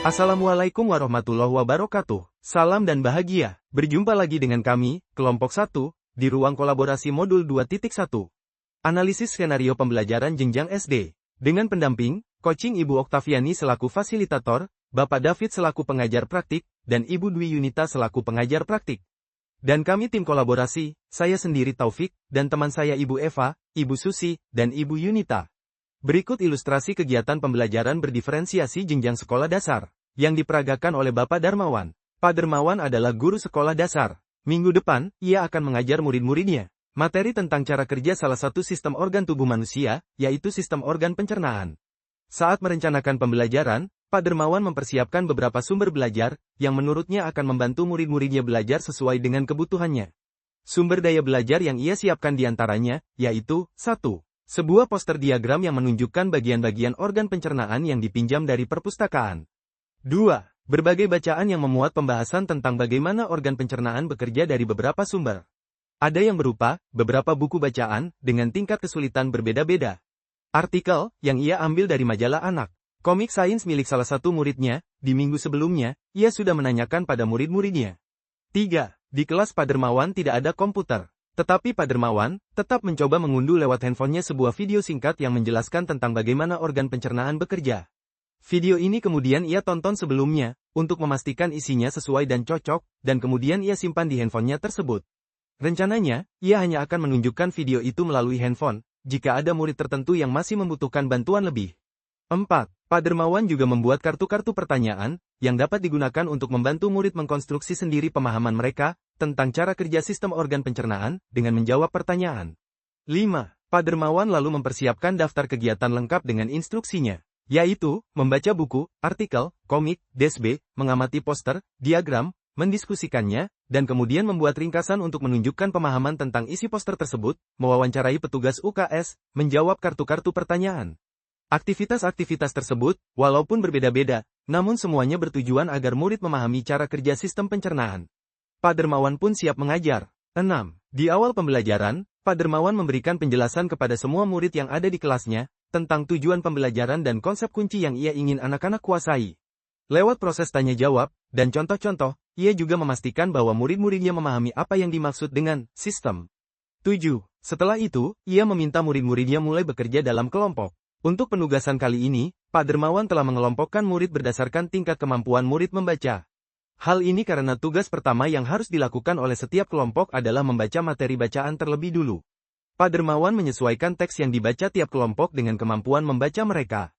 Assalamualaikum warahmatullahi wabarakatuh. Salam dan bahagia. Berjumpa lagi dengan kami, kelompok 1, di ruang kolaborasi modul 2.1. Analisis skenario pembelajaran jenjang SD. Dengan pendamping, coaching Ibu Oktaviani selaku fasilitator, Bapak David selaku pengajar praktik, dan Ibu Dwi Yunita selaku pengajar praktik. Dan kami tim kolaborasi, saya sendiri Taufik, dan teman saya Ibu Eva, Ibu Susi, dan Ibu Yunita. Berikut ilustrasi kegiatan pembelajaran berdiferensiasi jenjang sekolah dasar, yang diperagakan oleh Bapak Darmawan. Pak Darmawan adalah guru sekolah dasar. Minggu depan, ia akan mengajar murid-muridnya materi tentang cara kerja salah satu sistem organ tubuh manusia, yaitu sistem organ pencernaan. Saat merencanakan pembelajaran, Pak Darmawan mempersiapkan beberapa sumber belajar, yang menurutnya akan membantu murid-muridnya belajar sesuai dengan kebutuhannya. Sumber daya belajar yang ia siapkan diantaranya, yaitu 1. Sebuah poster diagram yang menunjukkan bagian-bagian organ pencernaan yang dipinjam dari perpustakaan. 2. Berbagai bacaan yang memuat pembahasan tentang bagaimana organ pencernaan bekerja dari beberapa sumber. Ada yang berupa beberapa buku bacaan dengan tingkat kesulitan berbeda-beda. Artikel yang ia ambil dari majalah anak. Komik sains milik salah satu muridnya, di minggu sebelumnya, ia sudah menanyakan pada murid-muridnya. 3. Di kelas Pak Darmawan tidak ada komputer. Tetapi Pak Darmawan tetap mencoba mengunduh lewat handphonenya sebuah video singkat yang menjelaskan tentang bagaimana organ pencernaan bekerja. Video ini kemudian ia tonton sebelumnya, untuk memastikan isinya sesuai dan cocok, dan kemudian ia simpan di handphonenya tersebut. Rencananya, ia hanya akan menunjukkan video itu melalui handphone, jika ada murid tertentu yang masih membutuhkan bantuan lebih. 4. Pak Darmawan juga membuat kartu-kartu pertanyaan, yang dapat digunakan untuk membantu murid mengkonstruksi sendiri pemahaman mereka, tentang cara kerja sistem organ pencernaan, dengan menjawab pertanyaan. 5. Pak Darmawan lalu mempersiapkan daftar kegiatan lengkap dengan instruksinya, yaitu, membaca buku, artikel, komik, DSB, mengamati poster, diagram, mendiskusikannya, dan kemudian membuat ringkasan untuk menunjukkan pemahaman tentang isi poster tersebut, mewawancarai petugas UKS, menjawab kartu-kartu pertanyaan. Aktivitas-aktivitas tersebut, walaupun berbeda-beda, namun semuanya bertujuan agar murid memahami cara kerja sistem pencernaan. Pak Darmawan pun siap mengajar. 6. Di awal pembelajaran, Pak Darmawan memberikan penjelasan kepada semua murid yang ada di kelasnya, tentang tujuan pembelajaran dan konsep kunci yang ia ingin anak-anak kuasai. Lewat proses tanya-jawab, dan contoh-contoh, ia juga memastikan bahwa murid-muridnya memahami apa yang dimaksud dengan sistem. 7. Setelah itu, ia meminta murid-muridnya mulai bekerja dalam kelompok. Untuk penugasan kali ini, Pak Darmawan telah mengelompokkan murid berdasarkan tingkat kemampuan murid membaca. Hal ini karena tugas pertama yang harus dilakukan oleh setiap kelompok adalah membaca materi bacaan terlebih dulu. Pak Darmawan menyesuaikan teks yang dibaca tiap kelompok dengan kemampuan membaca mereka.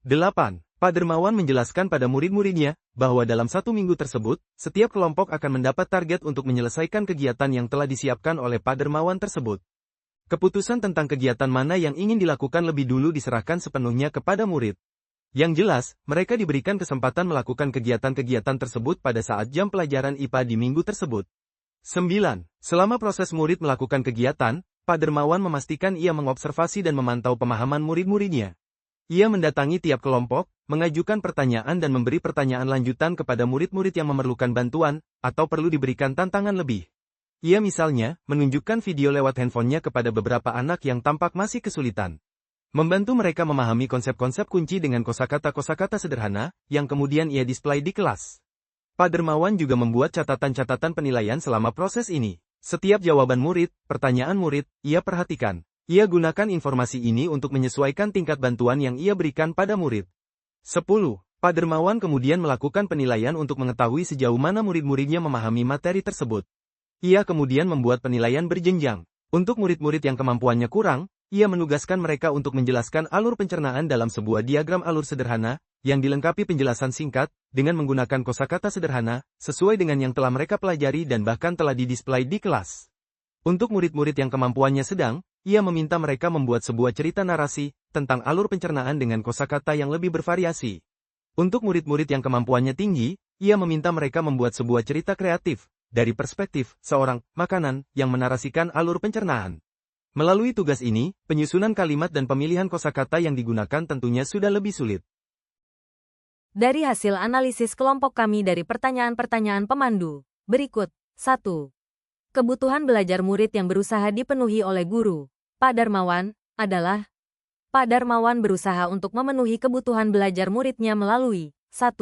8. Pak Darmawan menjelaskan pada murid-muridnya, bahwa dalam 1 minggu tersebut, setiap kelompok akan mendapat target untuk menyelesaikan kegiatan yang telah disiapkan oleh Pak Darmawan tersebut. Keputusan tentang kegiatan mana yang ingin dilakukan lebih dulu diserahkan sepenuhnya kepada murid. Yang jelas, mereka diberikan kesempatan melakukan kegiatan-kegiatan tersebut pada saat jam pelajaran IPA di minggu tersebut. 9. Selama proses murid melakukan kegiatan, Pak Darmawan memastikan ia mengobservasi dan memantau pemahaman murid-muridnya. Ia mendatangi tiap kelompok, mengajukan pertanyaan dan memberi pertanyaan lanjutan kepada murid-murid yang memerlukan bantuan, atau perlu diberikan tantangan lebih. Ia misalnya, menunjukkan video lewat handphonenya kepada beberapa anak yang tampak masih kesulitan. Membantu mereka memahami konsep-konsep kunci dengan kosakata-kosakata sederhana, yang kemudian ia display di kelas. Pak Darmawan juga membuat catatan-catatan penilaian selama proses ini. Setiap jawaban murid, pertanyaan murid, ia perhatikan. Ia gunakan informasi ini untuk menyesuaikan tingkat bantuan yang ia berikan pada murid. 10. Pak Darmawan kemudian melakukan penilaian untuk mengetahui sejauh mana murid-muridnya memahami materi tersebut. Ia kemudian membuat penilaian berjenjang. Untuk murid-murid yang kemampuannya kurang, ia menugaskan mereka untuk menjelaskan alur pencernaan dalam sebuah diagram alur sederhana, yang dilengkapi penjelasan singkat, dengan menggunakan kosakata sederhana, sesuai dengan yang telah mereka pelajari dan bahkan telah didisplay di kelas. Untuk murid-murid yang kemampuannya sedang, ia meminta mereka membuat sebuah cerita narasi, tentang alur pencernaan dengan kosakata yang lebih bervariasi. Untuk murid-murid yang kemampuannya tinggi, ia meminta mereka membuat sebuah cerita kreatif, dari perspektif seorang makanan, yang menarasikan alur pencernaan. Melalui tugas ini, penyusunan kalimat dan pemilihan kosakata yang digunakan tentunya sudah lebih sulit. Dari hasil analisis kelompok kami dari pertanyaan-pertanyaan pemandu, berikut. 1. Kebutuhan belajar murid yang berusaha dipenuhi oleh guru, Pak Darmawan, adalah Pak Darmawan berusaha untuk memenuhi kebutuhan belajar muridnya melalui 1.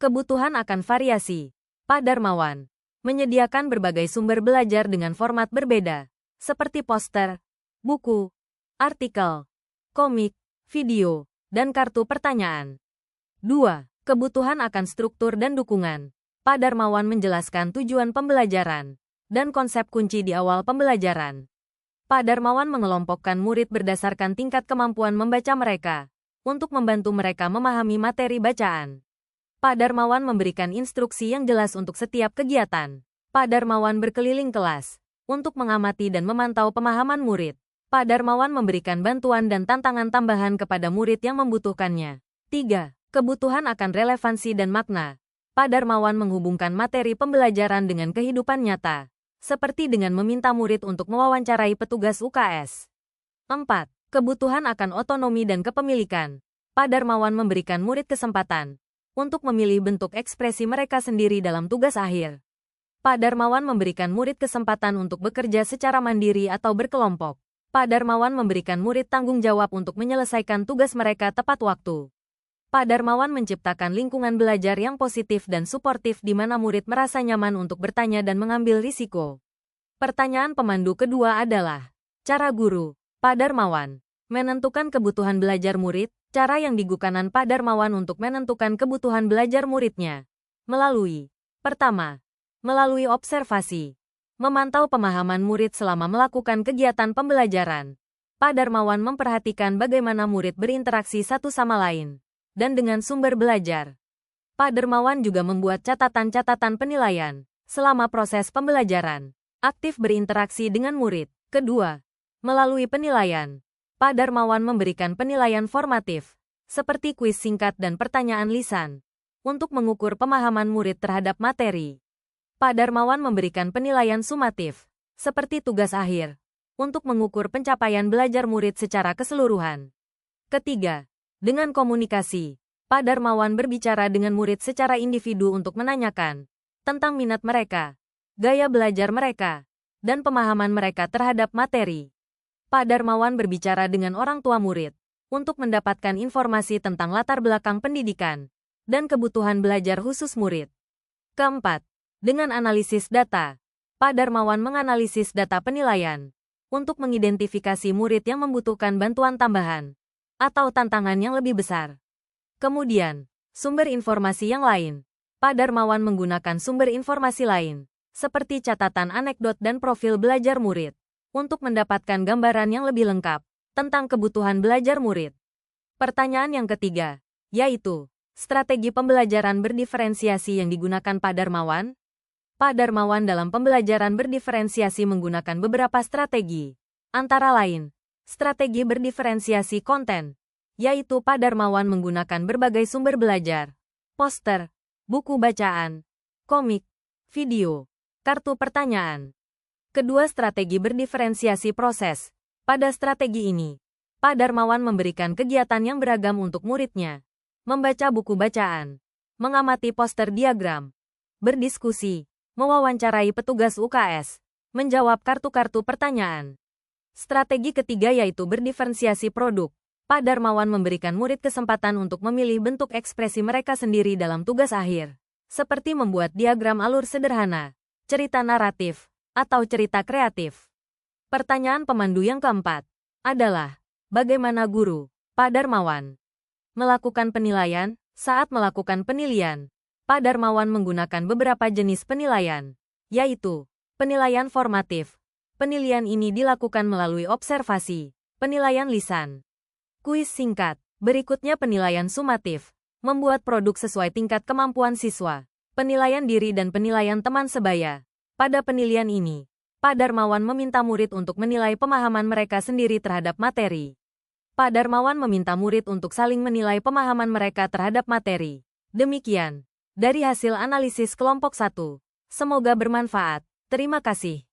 Kebutuhan akan variasi. Pak Darmawan menyediakan berbagai sumber belajar dengan format berbeda, seperti poster, buku, artikel, komik, video, dan kartu pertanyaan. 2. Kebutuhan akan struktur dan dukungan. Pak Darmawan menjelaskan tujuan pembelajaran dan konsep kunci di awal pembelajaran. Pak Darmawan mengelompokkan murid berdasarkan tingkat kemampuan membaca mereka, untuk membantu mereka memahami materi bacaan. Pak Darmawan memberikan instruksi yang jelas untuk setiap kegiatan. Pak Darmawan berkeliling kelas, untuk mengamati dan memantau pemahaman murid. Pak Darmawan memberikan bantuan dan tantangan tambahan kepada murid yang membutuhkannya. 3. Kebutuhan akan relevansi dan makna. Pak Darmawan menghubungkan materi pembelajaran dengan kehidupan nyata, seperti dengan meminta murid untuk mewawancarai petugas UKS. 4. Kebutuhan akan otonomi dan kepemilikan. Pak Darmawan memberikan murid kesempatan untuk memilih bentuk ekspresi mereka sendiri dalam tugas akhir. Pak Darmawan memberikan murid kesempatan untuk bekerja secara mandiri atau berkelompok. Pak Darmawan memberikan murid tanggung jawab untuk menyelesaikan tugas mereka tepat waktu. Pak Darmawan menciptakan lingkungan belajar yang positif dan suportif di mana murid merasa nyaman untuk bertanya dan mengambil risiko. Pertanyaan pemandu kedua adalah, cara guru, Pak Darmawan, menentukan kebutuhan belajar murid, cara yang digunakan Pak Darmawan untuk menentukan kebutuhan belajar muridnya. Melalui, pertama, melalui observasi, memantau pemahaman murid selama melakukan kegiatan pembelajaran. Pak Darmawan memperhatikan bagaimana murid berinteraksi satu sama lain dan dengan sumber belajar. Pak Darmawan juga membuat catatan-catatan penilaian selama proses pembelajaran, aktif berinteraksi dengan murid. Kedua, melalui penilaian, Pak Darmawan memberikan penilaian formatif, seperti kuis singkat dan pertanyaan lisan, untuk mengukur pemahaman murid terhadap materi. Pak Darmawan memberikan penilaian sumatif, seperti tugas akhir, untuk mengukur pencapaian belajar murid secara keseluruhan. Ketiga, dengan komunikasi, Pak Darmawan berbicara dengan murid secara individu untuk menanyakan tentang minat mereka, gaya belajar mereka, dan pemahaman mereka terhadap materi. Pak Darmawan berbicara dengan orang tua murid untuk mendapatkan informasi tentang latar belakang pendidikan dan kebutuhan belajar khusus murid. Keempat, dengan analisis data, Pak Darmawan menganalisis data penilaian untuk mengidentifikasi murid yang membutuhkan bantuan tambahan atau tantangan yang lebih besar. Kemudian, sumber informasi yang lain. Pak Darmawan menggunakan sumber informasi lain, seperti catatan anekdot dan profil belajar murid, untuk mendapatkan gambaran yang lebih lengkap tentang kebutuhan belajar murid. Pertanyaan yang ketiga, yaitu, strategi pembelajaran berdiferensiasi yang digunakan Pak Darmawan. Pak Darmawan dalam pembelajaran berdiferensiasi menggunakan beberapa strategi, antara lain, strategi berdiferensiasi konten, yaitu Pak Darmawan menggunakan berbagai sumber belajar, poster, buku bacaan, komik, video, kartu pertanyaan. Kedua strategi berdiferensiasi proses. Pada strategi ini, Pak Darmawan memberikan kegiatan yang beragam untuk muridnya, membaca buku bacaan, mengamati poster diagram, berdiskusi, mewawancarai petugas UKS, menjawab kartu-kartu pertanyaan. Strategi ketiga yaitu berdiferensiasi produk. Pak Darmawan memberikan murid kesempatan untuk memilih bentuk ekspresi mereka sendiri dalam tugas akhir, seperti membuat diagram alur sederhana, cerita naratif, atau cerita kreatif. Pertanyaan pemandu yang keempat adalah, bagaimana guru, Pak Darmawan, melakukan penilaian? Saat melakukan penilaian, Pak Darmawan menggunakan beberapa jenis penilaian, yaitu penilaian formatif. Penilaian ini dilakukan melalui observasi, penilaian lisan, kuis singkat. Berikutnya penilaian sumatif, membuat produk sesuai tingkat kemampuan siswa, penilaian diri dan penilaian teman sebaya. Pada penilaian ini, Pak Darmawan meminta murid untuk menilai pemahaman mereka sendiri terhadap materi. Pak Darmawan meminta murid untuk saling menilai pemahaman mereka terhadap materi. Demikian, dari hasil analisis kelompok 1. Semoga bermanfaat. Terima kasih.